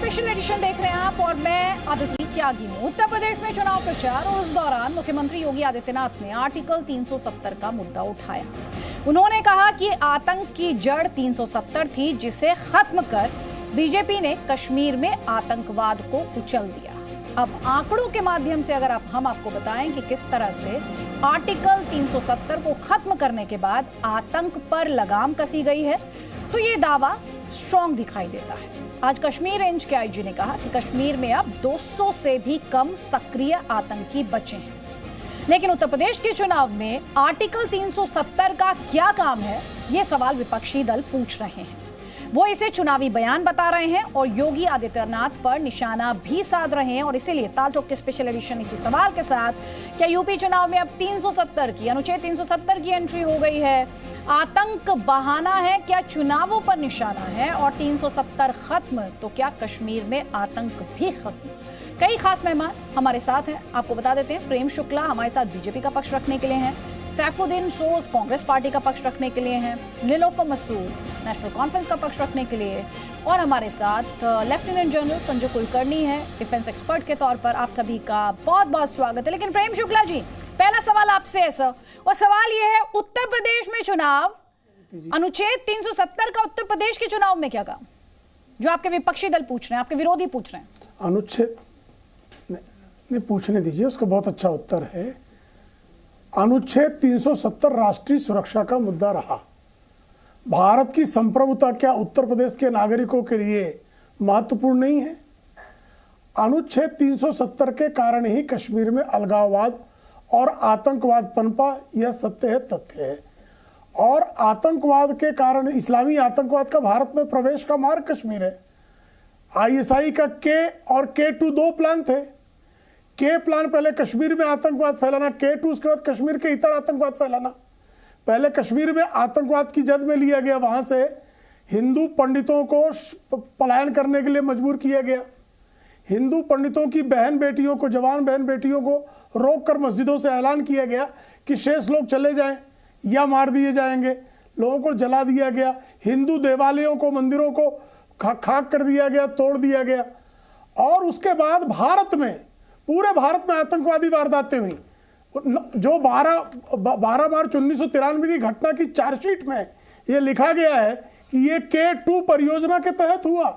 Special edition देख रहे हैं आप और मैं आदिति त्यागी हूं। उत्तर प्रदेश में चुनाव प्रचार और उस दौरान मुख्यमंत्री योगी आदित्यनाथ ने आर्टिकल 370 का मुद्दा उठाया। उन्होंने कहा कि आतंक की जड़ 370 थी, जिसे खत्म कर बीजेपी ने कश्मीर में आतंकवाद को कुचल दिया। अब आंकड़ों के माध्यम से अगर हम आपको बताएं कि किस तरह से आर्टिकल 370 को खत्म करने के बाद आतंक पर लगाम कसी गई है, तो ये दावा स्ट्रॉन्ग दिखाई देता है। आज कश्मीर रेंज के आईजी ने कहा कि कश्मीर में अब 200 से भी कम सक्रिय आतंकी बचे हैं। लेकिन उत्तर प्रदेश के चुनाव में आर्टिकल 370 का क्या काम है, ये सवाल विपक्षी दल पूछ रहे हैं। वो इसे चुनावी बयान बता रहे हैं और योगी आदित्यनाथ पर निशाना भी साध रहे हैं। और इसीलिए तालटॉक के स्पेशल एडिशन इसी सवाल के साथ, क्या यूपी चुनाव में अब 370 की अनुच्छेद 370 की एंट्री हो गई है? आतंक बहाना है, क्या चुनावों पर निशाना है? और 370 खत्म तो क्या कश्मीर में आतंक भी खत्म? कई खास मेहमान हमारे साथ हैं, आपको बता देते हैं। प्रेम शुक्ला हमारे साथ बीजेपी का पक्ष रखने के लिए हैं, सैफुद्दीन सोज कांग्रेस पार्टी का पक्ष रखने के लिए हैं, नीलोफर मसूद नेशनल कॉन्फ्रेंस का पक्ष रखने के लिए, और हमारे साथ लेफ्टिनेंट जनरल संजय कुलकर्णी है डिफेंस एक्सपर्ट के तौर पर। आप सभी का बहुत बहुत स्वागत है। लेकिन प्रेम शुक्ला जी, पहला सवाल आपसे है सर, और सवाल यह है, उत्तर प्रदेश में चुनाव, अनुच्छेद 370 का उत्तर प्रदेश के चुनाव में क्या काम, जो आपके विपक्षी दल पूछ रहे हैं, आपके विरोधी पूछ रहे हैं? अनुच्छेद नहीं पूछने दीजिए, उसका बहुत अच्छा उत्तर है। अनुच्छेद 370 राष्ट्रीय सुरक्षा का मुद्दा रहा। भारत की संप्रभुता क्या उत्तर प्रदेश के नागरिकों के लिए महत्वपूर्ण नहीं है? अनुच्छेद 370 के कारण ही कश्मीर में अलगाववाद और आतंकवाद पनपा, यह सत्य है, तथ्य है। और आतंकवाद के कारण, इस्लामी आतंकवाद का भारत में प्रवेश का मार्ग कश्मीर है। आईएसआई का के और K2 दो प्लान थे। के प्लान पहले कश्मीर में आतंकवाद फैलाना, K2 उसके बाद कश्मीर के इतर आतंकवाद फैलाना। पहले कश्मीर में आतंकवाद की जद में लिया गया, वहां से हिंदू पंडितों को पलायन करने के लिए मजबूर किया गया। हिंदू पंडितों की बहन बेटियों को, जवान बहन बेटियों को रोककर मस्जिदों से ऐलान किया गया कि शेष लोग चले जाएं या मार दिए जाएंगे। लोगों को जला दिया गया। हिंदू देवालयों को, मंदिरों को खाक कर दिया गया, तोड़ दिया गया। और उसके बाद भारत में, पूरे भारत में आतंकवादी वारदातें हुई। जो 12 मार्च 1993 की घटना की चार्जशीट में यह लिखा गया है कि ये K2 परियोजना के तहत हुआ।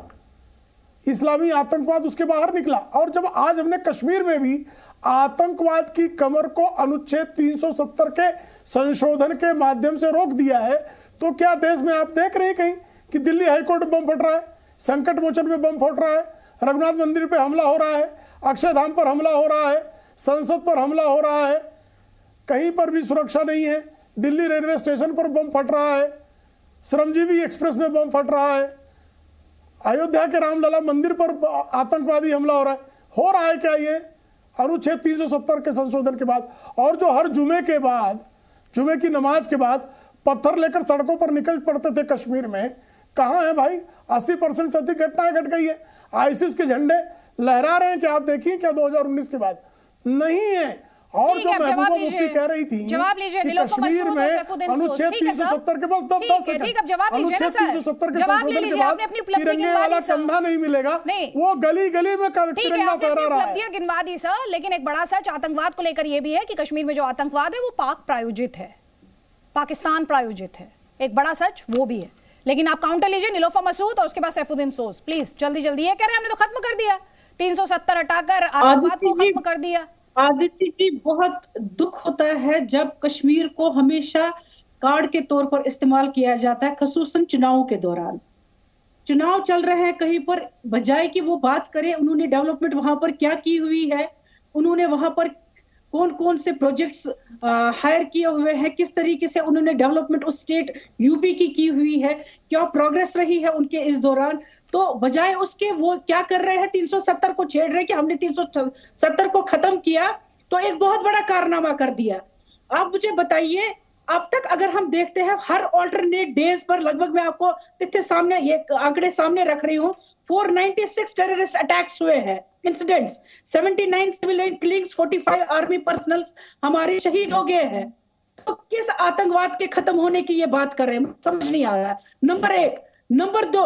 इस्लामी आतंकवाद उसके बाहर निकला। और जब आज हमने कश्मीर में भी आतंकवाद की कमर को अनुच्छेद 370 के संशोधन के माध्यम से रोक दिया है, तो क्या देश में आप देख रहे हैं कहीं कि दिल्ली हाईकोर्ट बम फट रहा है, संकट मोचन पे बम फट रहा है, रघुनाथ मंदिर पे हमला हो रहा है, अक्षरधाम पर हमला हो रहा है, संसद पर हमला हो रहा है, कहीं पर भी सुरक्षा नहीं है। दिल्ली रेलवे स्टेशन पर बम फट रहा है, श्रमजीवी एक्सप्रेस में बम फट रहा है, अयोध्या के रामलला मंदिर पर आतंकवादी हमला हो रहा है क्या ये अनुच्छेद 370 के संशोधन के बाद? और जो हर जुमे के बाद, जुमे की नमाज के बाद पत्थर लेकर सड़कों पर निकल पड़ते थे कश्मीर में, कहाँ है भाई? 80% से अधिक घटनाएं घट गई है। आईसिस के झंडे लहरा रहे हैं कि आप देखिए क्या 2019 के बाद? नहीं है। और जो महबूबा मुफ्ती कह रही थी कि कश्मीर में अनुच्छेद 370 के बाद 10 सेकंड, अनुच्छेद 370 के संशोधन के बाद तिरंगे वाला कंधा नहीं मिलेगा, वो गली गली में तिरंगा फहरा रहा है। गिनवा दी सर, लेकिन एक बड़ा सच आतंकवाद को लेकर यह भी है कि कश्मीर में जो आतंकवाद है वो पाक प्रायोजित है, पाकिस्तान प्रायोजित है। एक बड़ा सच वो भी है। लेकिन आप काउंटर लीजिए, नीलोफर मसूद और उसके बाद सैफुद्दीन सोज, प्लीज जल्दी जल्दी। ये कह रहे हैं हमने तो खत्म कर दिया, 370 हटाकर आतंकवाद को खत्म कर दिया। आदित्य जी, बहुत दुख होता है जब कश्मीर को हमेशा कार्ड के तौर पर इस्तेमाल किया जाता है, खसूसन चुनावों के दौरान। चुनाव चल रहे हैं कहीं पर, बजाय कि वो बात करें उन्होंने डेवलपमेंट वहां पर क्या की हुई है, उन्होंने वहां पर कौन कौन से प्रोजेक्ट्स हायर किए हुए हैं, किस तरीके से उन्होंने डेवलपमेंट उस स्टेट यूपी की हुई है, क्या प्रोग्रेस रही है उनके इस दौरान, तो बजाय उसके वो क्या कर रहे हैं, 370 को छेड़ रहे हैं कि हमने 370 को खत्म किया, तो एक बहुत बड़ा कारनामा कर दिया। आप मुझे बताइए, अब तक अगर हम देखते हैं हर ऑल्टरनेट डेज पर लगभग, मैं आपको तथ्य सामने, ये आंकड़े सामने रख रही हूँ, 496 टेररिस्ट अटैक्स हुए हैं, incidents, 79 civilian killings, 45 army personnels हमारे शहीद हो गए हैं। तो किस आतंकवाद के खत्म होने की ये बात कर रहे हैं, समझ नहीं आ रहा है। नंबर 1। नंबर 2,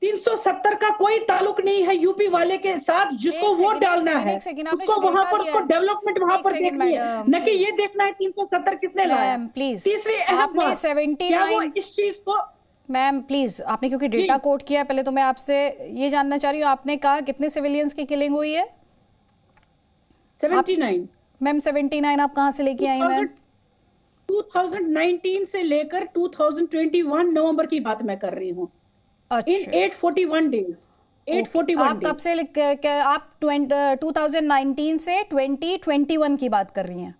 370 का कोई ताल्लुक नहीं है यूपी वाले के साथ, जिसको वोट डालना है उसको वहां पर, उसको डेवलपमेंट वहां पर देखनी है, न कि ये देखना है 370 कितने लाया। प्लीज तीसरी अहम बात, क्या वो इस चीज को, मैम प्लीज, आपने क्योंकि डेटा कोट किया है, पहले तो मैं आपसे ये जानना चाह रही हूँ, आपने कहा कितने सिविलियंस की किलिंग हुई है? 79। मैम 79 आप कहाँ से लेके आई मैम? 2019 से लेकर 2021 नवंबर की बात मैं कर रही हूँ। इन 841 डेज, 841 आप कब से आप 2019 से 2021 की बात कर रही हैं?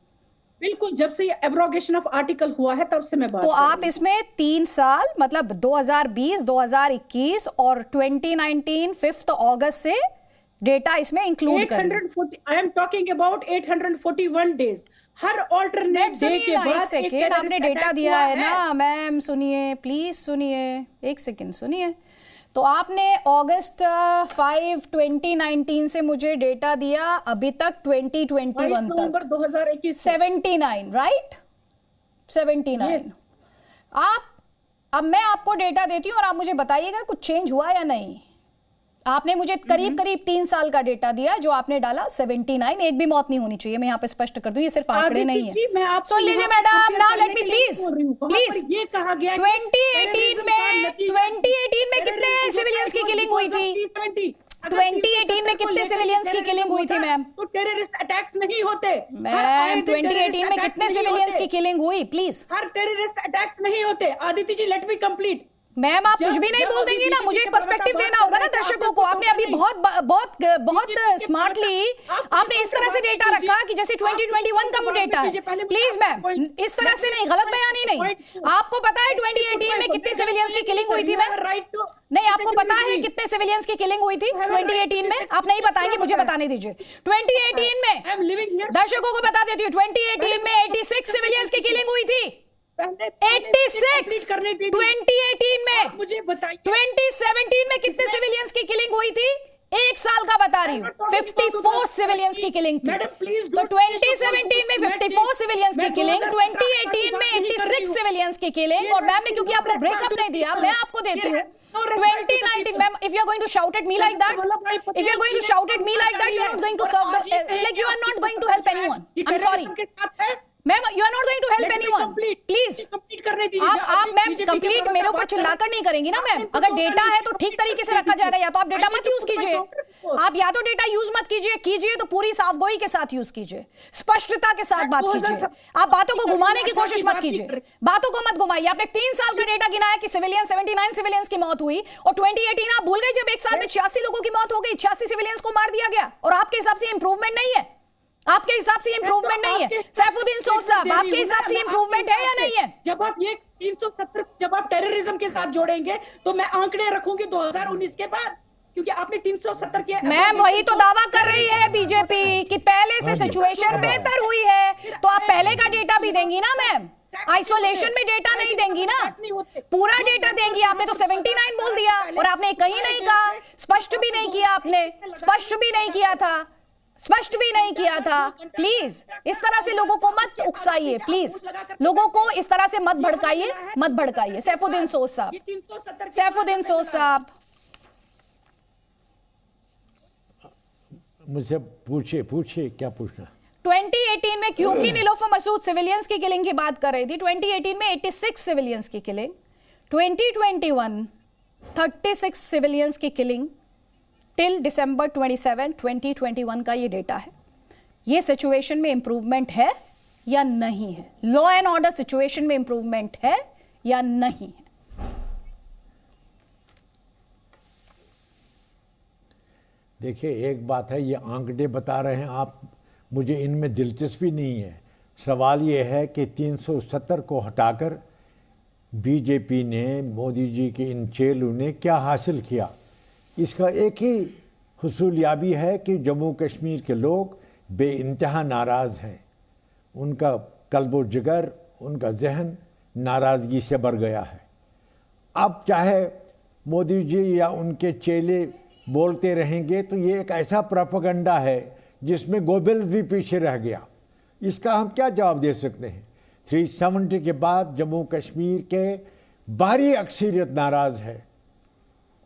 बिल्कुल, जब से ये एब्रोगेशन ऑफ आर्टिकल हुआ है तब से मैं बात तो कर रही आप इसमें 3 साल मतलब 2020, 2021 और 2019 5 अगस्त से डेटा इसमें इंक्लूड करें। 840, I am talking about 841 days. Her alternate day के बाद एक सेकेंड आपने डेटा दिया है ना मैम, सुनिए प्लीज, सुनिए एक सेकेंड सुनिए। तो आपने अगस्त 5 2019 से मुझे डेटा दिया अभी तक 2021 नवंबर 2021 79, राइट? 79। Yes. अब मैं आपको डेटा देती हूँ और आप मुझे बताइएगा कुछ चेंज हुआ या नहीं। आपने मुझे करीब करीब 3 साल का डेटा दिया, जो आपने डाला 79, एक भी मौत नहीं होनी चाहिए, मैं यहाँ पे स्पष्ट कर दूं, ये सिर्फ आंकड़े नहीं है। सुन लीजिए madam, now let me please, ये कहा गया 2018 में कितने सिविलियंस की किलिंग हुई थी? 2018 में कितने सिविलियंस की किलिंग हुई थी मैम? तो टेररिस्ट अटैक्स नहीं होते मैम। 2018 में कितने सिविलियंस की किलिंग हुई प्लीज? हर टेररिस्ट अटैक्स नहीं होते। Aditya ji, let me complete. Ma'am आप कुछ भी नहीं बोल देंगी ना, मुझे एक पर्सपेक्टिव देना होगा ना दर्शकों को। आपने अभी बहुत स्मार्टली आपने इस तरह से डेटा रखा कि जैसे 2021 का वो डेटा है। प्लीज मैम, इस तरह से नहीं, गलत बयानी नहीं। आपको पता है 2018 में कितने सिविलियंस की किलिंग हुई थी मैम? नहीं, आपको पता है कितने सिविलियंस की किलिंग हुई थी 2018 में? आप नहीं बताएंगे, मुझे बताने दीजिए। 2018 में दर्शकों को बता देती हूँ, 2018 में 86 सिविलियंस की किलिंग हुई थी। 86 2018 में। मुझे बताइए 2017 में कितने सिविलियंस की किलिंग हुई थी? एक साल का बता रही हूँ, 54 सिविलियंस की किलिंग थी। तो 2017 में 54 सिविलियंस की किलिंग, 2018 में 86 सिविलियंस की किलिंग। और मैम ने, क्योंकि आपने ब्रेकअप नहीं दिया, मैं आपको देती हूँ 2019। Ma'am, if you are going to shout at me like that, if you are going to shout at me like that, you are not going to serve the, like you are not going to help anyone. I'm sorry. Ma'am, you are not going to help anyone, please. आप ma'am complete मेरे ऊपर चिल्लाकर नहीं करेंगी ना ma'am. अगर data है तो ठीक तरीके से रखा जाएगा, या तो आप डेटा मत यूज कीजिए, आप या तो डेटा यूज मत कीजिए तो पूरी साफगोई के साथ यूज कीजिए, स्पष्टता के साथ बात कीजिए। आप बातों को घुमाने की कोशिश मत कीजिए, बातों को मत घुमाइए। आपने 3 साल का डेटा गिनाया कि 79 सिविलियंस की मौत हुई, और 2018 आप भूल गए जब एक साल में 86 लोगों की मौत हो गई, 86 सिविलियंस को मार दिया गया। और आपके हिसाब से इंप्रूवमेंट नहीं है? आपके हिसाब से इंप्रूवमेंट नहीं है? सैफुद्दीन सोज साहब, आपके हिसाब से इंप्रूवमेंट है या नहीं है? जब आप ये 370 जब आप टेररिज्म के साथ जोड़ेंगे तो मैं आंकड़े रखूंगी 2019 के बाद, क्योंकि आपने 370 के। मैम वही तो दावा कर रही है बीजेपी कि पहले से सिचुएशन बेहतर हुई है, तो आप पहले का डेटा भी देंगी ना मैम? आइसोलेशन में डेटा नहीं देंगी ना, पूरा डेटा देंगी। आपने तो 79 बोल दिया और आपने कहीं नहीं कहा, स्पष्ट भी नहीं किया, आपने स्पष्ट भी नहीं किया था, स्पष्ट भी नहीं किया था। प्लीज इस तरह से लोगों को मत उकसाइए, प्लीज लोगों को इस तरह से मत भड़काइए। सैफुद्दीन सोज साहब, सैफुद्दीन सोज साहब, मुझसे पूछिए क्या पूछना। 2018 में क्योंकि नीलोफर मसूद सिविलियंस की किलिंग की बात कर रही थी, 2018 में 86 सिविलियंस की किलिंग, 2021 36 सिविलियंस की किलिंग टिल दिसंबर 27, 2021 का ये डेटा है। ये सिचुएशन में इंप्रूवमेंट है या नहीं है? लॉ एंड ऑर्डर सिचुएशन में इंप्रूवमेंट है या नहीं है? देखिए, एक बात है, ये आंकड़े बता रहे हैं आप, मुझे इनमें दिलचस्पी नहीं है। सवाल ये है कि 370 को हटाकर बीजेपी ने, मोदी जी के इन चेलों ने क्या हासिल किया। इसका एक ही हुसूलियाबी है कि जम्मू कश्मीर के लोग बेइंतहा नाराज़ हैं। उनका कल्बो जिगर, उनका जहन नाराज़गी से भर गया है। अब चाहे मोदी जी या उनके चेले बोलते रहेंगे तो ये एक ऐसा प्रोपेगेंडा है जिसमें गोबेल्स भी पीछे रह गया। इसका हम क्या जवाब दे सकते हैं? 370 के बाद जम्मू कश्मीर के भारी अक्सरियत नाराज़ है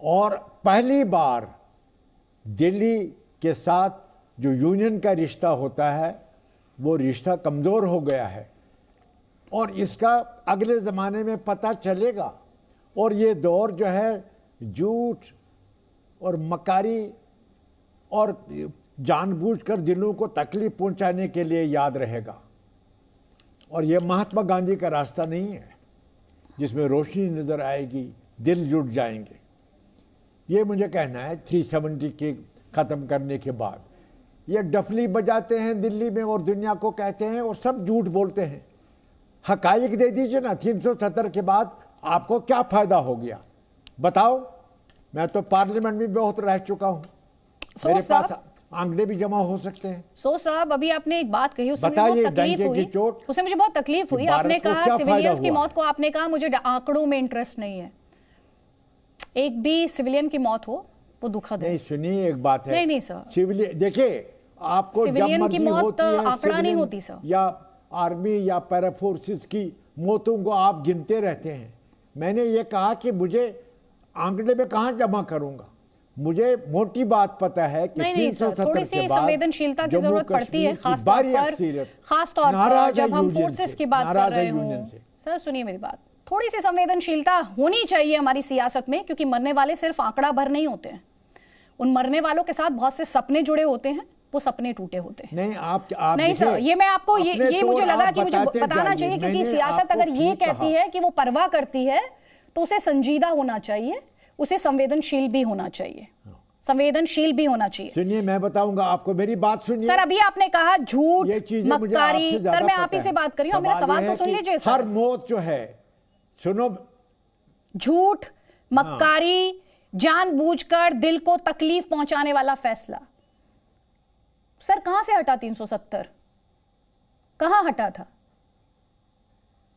और पहली बार दिल्ली के साथ जो यूनियन का रिश्ता होता है वो रिश्ता कमज़ोर हो गया है और इसका अगले ज़माने में पता चलेगा। और ये दौर जो है झूठ और मकारी और जानबूझकर दिलों को तकलीफ पहुंचाने के लिए याद रहेगा। और ये महात्मा गांधी का रास्ता नहीं है जिसमें रोशनी नज़र आएगी, दिल जुट जाएंगे। ये मुझे कहना है 370 के ख़त्म करने के बाद ये डफली बजाते हैं दिल्ली में और दुनिया को कहते हैं और सब झूठ बोलते हैं। हकाइक दे दीजिए ना, 370 के बाद आपको क्या फ़ायदा हो गया बताओ। मैं तो पार्लियामेंट में बहुत रह चुका हूँ, मेरे पास आंकड़े भी जमा हो सकते हैं। साहब अभी आपने एक बात कही, उससे मुझे बताइए, बहुत तकलीफ हुई। उससे मुझे बहुत तकलीफ हुई। आपने कहा सिविलियंस की मौत को, आपने कहा मुझे आंकड़ों में इंटरेस्ट नहीं है। एक भी सिविलियन की मौत हो वो दुखद है। नहीं सुनिए, एक बात है। नहीं सर, सिविलियन देखिए, आपको जब मर्जी होती है आंकड़ा नहीं होती सर, या आर्मी या पैरा फोर्सेस की मौतों को आप गिनते रहते हैं। मैंने ये कहा कि मुझे आंकड़े में कहां जमा करूंगा, मुझे मोटी बात पता है कि 370 के बाद संवेदनशीलता की जरूरत पड़ती है, खासतौर पर जब हम फोर्सेस की बात कर रहे हों। सर सुनिए मेरी बात, थोड़ी सी संवेदनशीलता होनी चाहिए हमारी सियासत में, क्योंकि मरने वाले सिर्फ आंकड़ा भर नहीं होते हैं। उन मरने वालों के साथ बहुत से सपने जुड़े होते हैं, वो सपने टूटे होते हैं। नहीं आप नहीं सर, ये मैं आपको ये मुझे लगा कि मुझे बताना चाहिए, क्योंकि सियासत अगर ये कहती है कि वो परवाह करती है तो उसे संजीदा होना चाहिए, उसे संवेदनशील भी होना चाहिए, संवेदनशील भी होना चाहिए। सुनिए मैं बताऊंगा आपको, मेरी बात सुनिए। सर अभी आपने कहा झूठ, मक्कारी, सर मैं आप ही से बात कर रही हूँ, मेरा सवाल तो सुन लीजिए सर। हर मौत जो है, सुनो, झूठ, मक्कारी, जानबूझकर दिल को तकलीफ पहुंचाने वाला फैसला, सर कहां से हटा 370? कहां हटा था?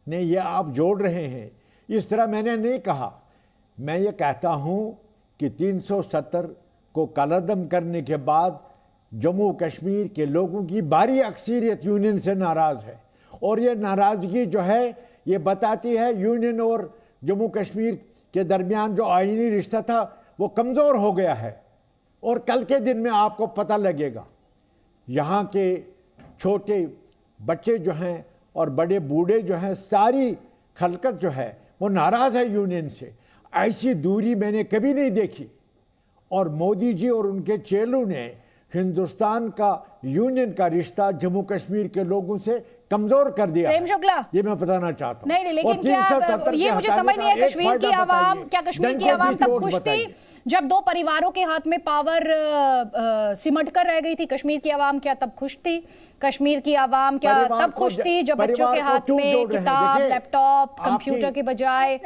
नहीं ये आप जोड़ रहे हैं, इस तरह मैंने नहीं कहा। मैं ये कहता हूं कि 370 को कलअदम करने के बाद जम्मू कश्मीर के लोगों की भारी अक्सरियत यूनियन से नाराज है और ये नाराजगी जो है ये बताती है यूनियन और जम्मू कश्मीर के दरमियान जो आईनी रिश्ता था वो कमज़ोर हो गया है। और कल के दिन में आपको पता लगेगा, यहाँ के छोटे बच्चे जो हैं और बड़े बूढ़े जो हैं, सारी खलकत जो है वो नाराज़ है यूनियन से। ऐसी दूरी मैंने कभी नहीं देखी और मोदी जी और उनके चेलों ने हिंदुस्तान का यूनियन का रिश्ता जम्मू कश्मीर के लोगों से कमजोर कर दिया। प्रेम शुक्ला, ये मैं बताना चाहता हूँ। नहीं, लेकिन क्या ये मुझे समझ नहीं है, कश्मीर की आवाम, क्या कश्मीर की आवाम तब खुश थी जब दो परिवारों के हाथ में पावर सिमट कर रह गई थी? कश्मीर की आवाम क्या तब खुश थी? कश्मीर की आवाम क्या तब खुश थी जब बच्चों के हाथ में किताब, लैपटॉप, कंप्यूटर के बजाय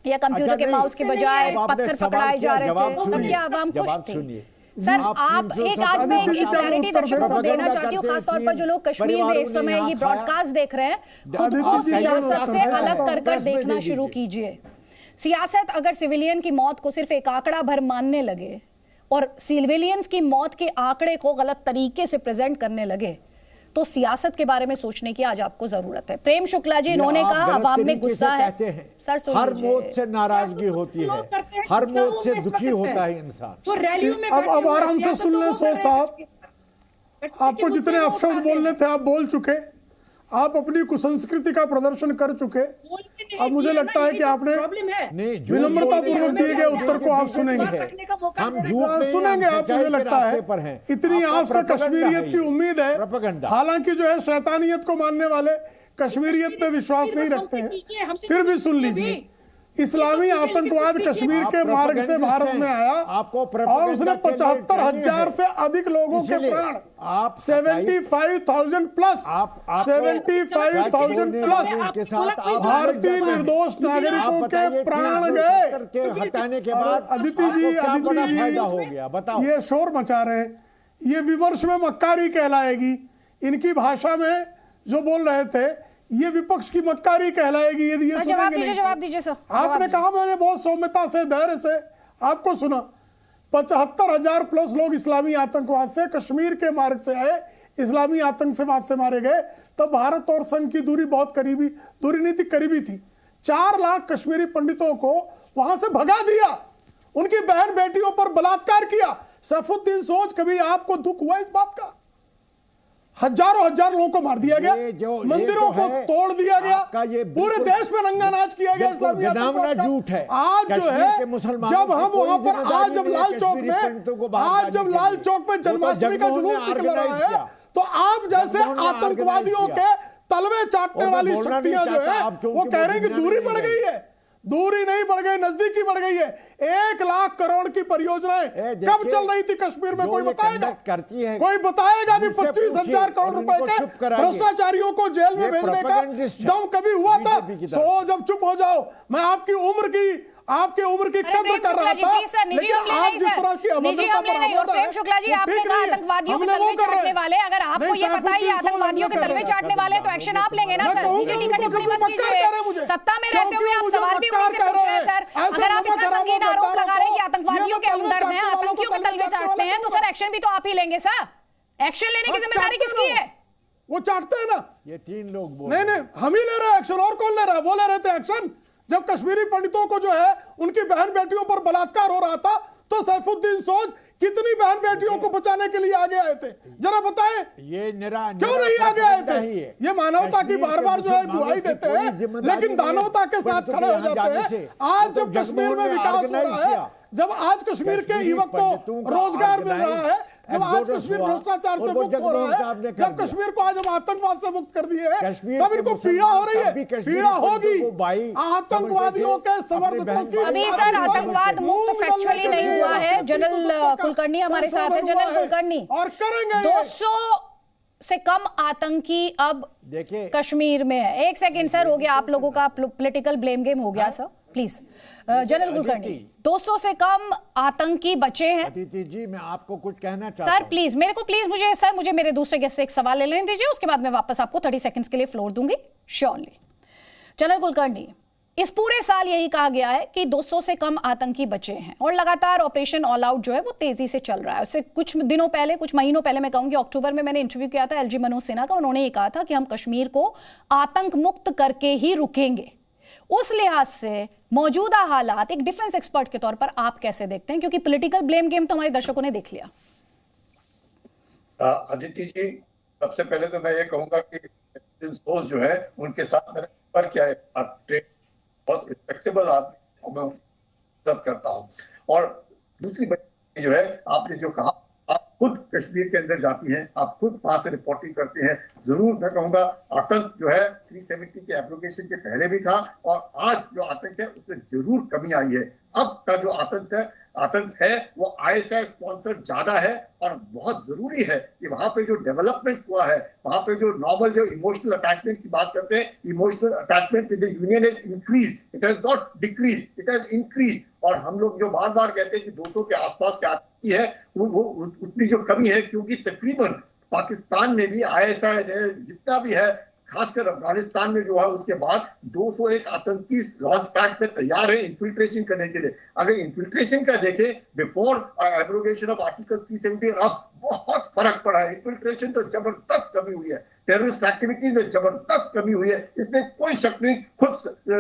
या कंप्यूटर के माउस के बजाय पत्थर पकड़ाए जा रहे थे? तब क्या आवाम खुश थी? सर आप एक आज मैं एक क्लैरिटी दर्शकों को देना चाहती हूँ, खासतौर पर जो लोग कश्मीर में इस समय ये ब्रॉडकास्ट देख रहे हैं, खुद को सियासत से अलग कर देखना शुरू कीजिए। सियासत अगर सिविलियन की मौत को सिर्फ एक आंकड़ा भर मानने लगे और सिविलियंस की मौत के आंकड़े को गलत तरीके से प्रेजेंट करने लगे तो सियासत के बारे में सोचने की आज आपको जरूरत है। प्रेम शुक्ला जी, इन्होंने कहा अवाम में गुस्सा है। सर हर मौत से नाराजगी होती है, हर मौत से दुखी होता है इंसान। तो रैलियों में अब आराम से सुन लें सो साहब, आपको जितने अपशब्द बोलने थे आप बोल चुके, आप अपनी कुसंस्कृति का प्रदर्शन कर चुके। अब मुझे लगता है कि आपने विनम्रता पूर्वक दिए गए उत्तर को आप सुनेंगे, हम सुनेंगे आप, मुझे लगता है इतनी आपसे कश्मीरियत की उम्मीद है। हालांकि जो है शैतानियत को मानने वाले कश्मीरियत पे विश्वास नहीं रखते हैं, फिर भी सुन लीजिए। इस्लामी आतंकवाद कश्मीर के मार्ग से भारत में आया और उसने 75,000 से अधिक लोगों के प्राण, 75,000 प्लस 75,000 प्लस भारतीय निर्दोष नागरिकों के प्राण गए। हटाने के बाद अदिति जी हो गया, बताओ। ये शोर मचा रहे हैं, ये विमर्श में मक्कारी कहलाएगी। इनकी भाषा में जो बोल रहे थे ये विपक्ष की मक्कारी कहलाएगी यदि ये जवाब दीजिए सर। आपने कहा, मैंने बहुत सौम्यता से, धैर्य से आपको सुना। 75,000 प्लस लोग इस्लामी आतंकवाद से कश्मीर के मार्ग से आए, इस्लामी आतंकवाद से मारे गए। तब भारत और संघ की दूरी बहुत करीबी, दूरी नीति करीबी थी। 4 लाख कश्मीरी पंडितों को वहां से भगा दिया उनकी बहन बेटियों पर बलात्कार किया। सैफुद्दीन सोज, कभी आपको दुख हुआ इस बात का? हजारों लोगों को मार दिया गया, मंदिरों को तोड़ दिया गया, पूरे देश में रंगा नाच किया गया। इस्लामी झूठ है। आज जो है जब हम वहां पर जब लाल चौक में जन्माष्टमी का जुलूस निकल रहा है, तो आप जैसे आतंकवादियों के तलवे चाटने वाली शक्तियां जो है वो कह रहे हैं कि दूरी बढ़ गई है। दूरी नहीं बढ़ गई, नजदीकी बढ़ गई है। 1 लाख करोड़ की परियोजनाएं कब चल रही थी कश्मीर में? कोई बताएगा? कोई बताएगा नहीं? 25,000 करोड़ रुपए के भ्रष्टाचारियों को जेल में भेजने का दम कभी हुआ था? सो जब चुप हो जाओ। मैं आपकी उम्र की कद्र कर रहा था, लेकिन आप जिस तरह की अभद्रता पर आमादा है, शुक्ला जी, आपने कहा आतंकवादियों के तलवे चाटने वाले, अगर आपको ये पता है आतंकवादियों के तलवे चाटने वाले, तो एक्शन आप लेंगे ना सर? बीजेपी का टिप्पणी मत कीजिए। सत्ता में रहते हुए आप सवाल भी उन्हीं से पूछ रहे हैं सर। अगर आप इतना संगीन आरोप लगा रहे हैं कि आतंकवादियों के हमदर्द हैं, आतंकियों के तलवे चाटते हैं, तो सर एक्शन भी तो आप ही लेंगे सर। एक्शन लेने की जिम्मेदारी किसकी है? वो चाटते हैं ना, ये 3 लोग बोल नहीं, हम ही ले रहे हैं एक्शन। और कौन ले रहा है? वो ले रहे थे एक्शन जब कश्मीरी पंडितों को जो है उनकी बहन बेटियों पर बलात्कार हो रहा था, तो सैफुद्दीन सोज कितनी बहन बेटियों को बचाने के लिए आगे आए थे? जरा बताएं, ये क्यों नहीं आगे आए थे? ये मानवता की बार जो है दुहाई देते हैं, लेकिन दानवता के साथ खड़े हो जाते हैं। आज जब कश्मीर में विकास हो रहा है, जब आज कश्मीर के युवक को रोजगार मिल रहा है, जब आज कश्मीर भ्रष्टाचार से मुक्त हो रहा है, जब कश्मीर को आज हम आतंकवाद से मुक्त कर दिए हैं, तब इनको पीड़ा हो रही है। पीड़ा होगी आतंकवादियों के समर्थकों की। अभी सर आतंकवाद मुक्त फैक्चुअली नहीं हुआ है। जनरल कुलकर्णी हमारे साथ है। जनरल कुलकर्णी, और करेंगे 200 से कम आतंकी अब देखिए कश्मीर में है। 1 सेकेंड सर, हो गया आप लोगों का पॉलिटिकल ब्लेम गेम हो गया सर, प्लीज। जनरल कुलकर्णी, 200 से कम आतंकी बचे हैं। अदिति जी, मैं आपको कुछ कहना चाहता हूं सर प्लीज मुझे मेरे दूसरे गेस्ट से एक सवाल ले लेने दीजिए, उसके बाद मैं वापस आपको 30 सेकंड्स के लिए फ्लोर दूंगी श्योरली। जनरल कुलकर्णी, इस पूरे साल यही कहा गया है कि 200 से कम आतंकी बचे हैं और लगातार ऑपरेशन ऑल आउट जो है वो तेजी से चल रहा है। उससे कुछ महीनों पहले मैं कहूंगी अक्टूबर में मैंने इंटरव्यू किया था एलजी मनोज सिन्हा का। उन्होंने ये कहा था कि हम कश्मीर को आतंक मुक्त करके ही रुकेंगे। उस लिहाज से मौजूदा हालात एक डिफेंस एक्सपर्ट के तौर पर आप कैसे देखते हैं? क्योंकि पॉलिटिकल ब्लेम गेम तो हमारे दर्शकों ने देख लिया। अदिति जी, सबसे पहले तो मैं ये कहूंगा कि जो है उनके साथ मैंने पर क्या है, बहुत रिस्पेक्टेबल आदमी और मैं इज्जत करता हूँ। और दूसरी बात जो है, आपने जो कहा, आप खुद कश्मीर के अंदर जाती हैं, आप खुद वहां से रिपोर्टिंग करते हैं। जरूर मैं कहूंगा आतंक जो है 370 के एप्लीकेशन के पहले भी था, और आज जो आतंक है उसमें जरूर कमी आई है। अब का जो आतंक है वो आईएसआई स्पॉन्सर ज्यादा है, और बहुत जरूरी है कि वहां पे जो डेवलपमेंट हुआ है, वहां पे जो नॉर्मल जो इमोशनल अटैचमेंट की बात करते हैं, emotional attachment with the union is increase, it has not decrease, it has increase. और हम लोग जो बार बार कहते हैं कि 200 के आसपास की आतंकी है, वो उतनी जो कमी है, क्योंकि तकरीबन पाकिस्तान में भी आईएसआई ने जितना भी है, खासकर अफगानिस्तान में जो है, उसके बाद 201 आतंकी लॉन्च पैड पे तैयार है इन्फिल्ट्रेशन करने के लिए। अगर इन्फिल्ट्रेशन का देखें बिफोर एब्रोगेशन ऑफ आर्टिकल 370, अब बहुत फर्क पड़ा है। इन्फिल्ट्रेशन तो जबरदस्त कमी हुई है, टेररिस्ट एक्टिविटीज में जबरदस्त कमी हुई है, इसमें कोई शक नहीं। खुद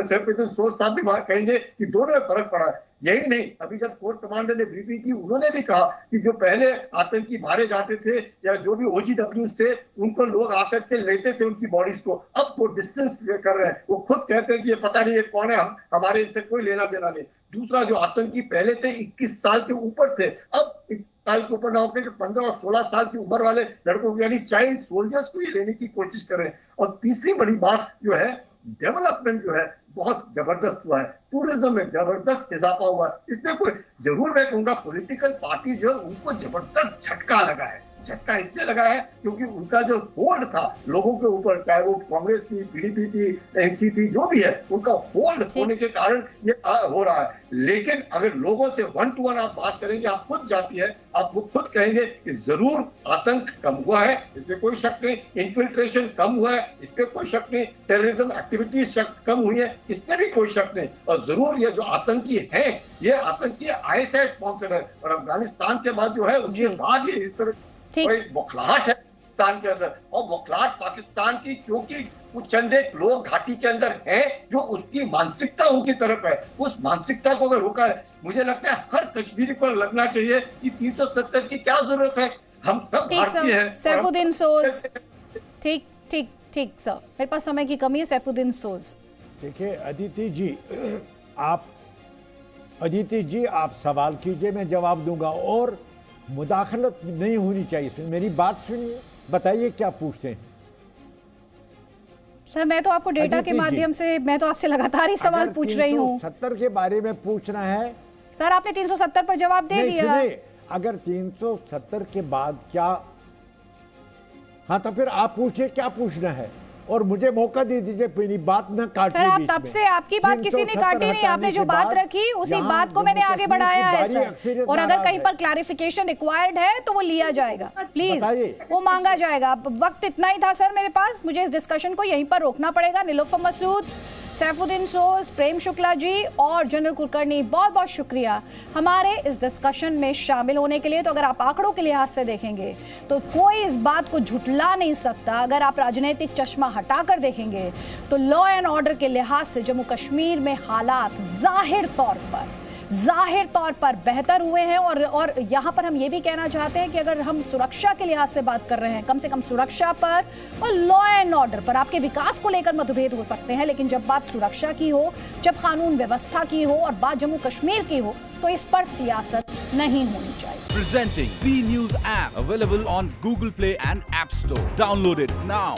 सैफुद्दीन सोज साहब भी कहेंगे कि दोनों में फर्क पड़ा है। यही नहीं, अभी जब कोर कमांडर ने ब्रीफिंग की, उन्होंने भी कहा कि जो पहले आतंकी मारे जाते थे या जो भी OGWs थे, उनको लोग आकर के लेते थे उनकी बॉडीज को, अब वो डिस्टेंस कर रहे हैं। वो खुद कहते हैं कि ये पता नहीं ये कौन है, हमारे इनसे कोई लेना देना नहीं। दूसरा, जो आतंकी पहले थे 21 साल के ऊपर थे, अब साल के ऊपर ना होकर 15 और 16 साल की उम्र वाले लड़कों यानी चाइल्ड सोल्जर्स को ये लेने की कोशिश कर रहे हैं। और तीसरी बड़ी बात जो है, डेवलपमेंट जो है बहुत जबरदस्त हुआ है, टूरिज्म में जबरदस्त इजाफा हुआ है। इसमें कोई जरूर मैं कहूंगा पॉलिटिकल पार्टी जो है उनको जबरदस्त झटका लगा है। झटका इसलिए लगा है क्योंकि उनका जो होल्ड था लोगों के ऊपर, चाहे वो कांग्रेस थी, PDP थी, NC थी, जो भी है, उनका होल्ड होने के कारण ये हो रहा है। लेकिन अगर लोगों से 1 to 1 आप बात करेंगे, आप खुद जाती है, आप खुद कहेंगे कि जरूर आतंक कम हुआ है, इसमें कोई शक नहीं। इन्फिल्ट्रेशन कम हुआ है, इसमें कोई शक नहीं। टेररिज्म एक्टिविटीज कम हुई है, इसमें भी कोई शक नहीं। और जरूर ये जो आतंकी है, ये आतंकी ISIS स्पॉन्सर है, और अफगानिस्तान के बाद जो है उसके बाद ये इस तरह कोई बौखलाहट है पाकिस्तान के अंदर, और बौखलाहट पाकिस्तान की, क्योंकि वो चंद एक लोग घाटी के अंदर हैं जो उसकी मानसिकता उनकी तरफ है। उस मानसिकता को अगर रोका, मुझे लगता है हर कश्मीरी को लगना चाहिए कि 370 की क्या जरूरत है, हम सब भारतीय हैं। सैफुद्दीन सोज, ठीक ठीक ठीक सर, मेरे पास समय की कमी है। सैफुद्दीन सोज, देखिए अदिति जी आप सवाल कीजिए, मैं जवाब दूंगा, और मुदाखलत नहीं होनी चाहिए इसमें। मेरी बात सुनिए, बताइए क्या पूछते हैं। सर मैं तो आपको डेटा के माध्यम से, मैं तो आपसे लगातार ही सवाल पूछ रही हूँ। 370 के बारे में पूछना है सर, आपने 370 पर जवाब दे दिया। सुनिए, अगर 370 के बाद क्या, हाँ तो फिर आप पूछिए क्या पूछना है और मुझे मौका दे दीजिए, मेरी बात ना काटिए। सर आप तब से, आपकी बात किसी ने काटी नहीं, आपने जो बात रखी उसी बात को मैंने आगे बढ़ाया है सर। और अगर कहीं पर क्लैरिफिकेशन रिक्वायर्ड है तो वो लिया जाएगा, प्लीज वो मांगा जाएगा। वक्त इतना ही था सर मेरे पास, मुझे इस डिस्कशन को यहीं पर रोकना पड़ेगा। नीलोफर मसूद, सैफुद्दीन सोज, प्रेम शुक्ला जी और जनरल कुलकर्णी, बहुत बहुत शुक्रिया हमारे इस डिस्कशन में शामिल होने के लिए। तो अगर आप आंकड़ों के लिहाज से देखेंगे तो कोई इस बात को झुठला नहीं सकता। अगर आप राजनीतिक चश्मा हटाकर देखेंगे तो लॉ एंड ऑर्डर के लिहाज से जम्मू कश्मीर में हालात जाहिर तौर पर बेहतर हुए हैं। और यहाँ पर हम ये भी कहना चाहते हैं कि अगर हम सुरक्षा के लिहाज से बात कर रहे हैं, कम से कम सुरक्षा पर और लॉ एंड ऑर्डर पर, आपके विकास को लेकर मतभेद हो सकते हैं, लेकिन जब बात सुरक्षा की हो, जब कानून व्यवस्था की हो और बात जम्मू कश्मीर की हो, तो इस पर सियासत नहीं होनी चाहिए। Presenting B News app available on Google Play and App Store. Download it now.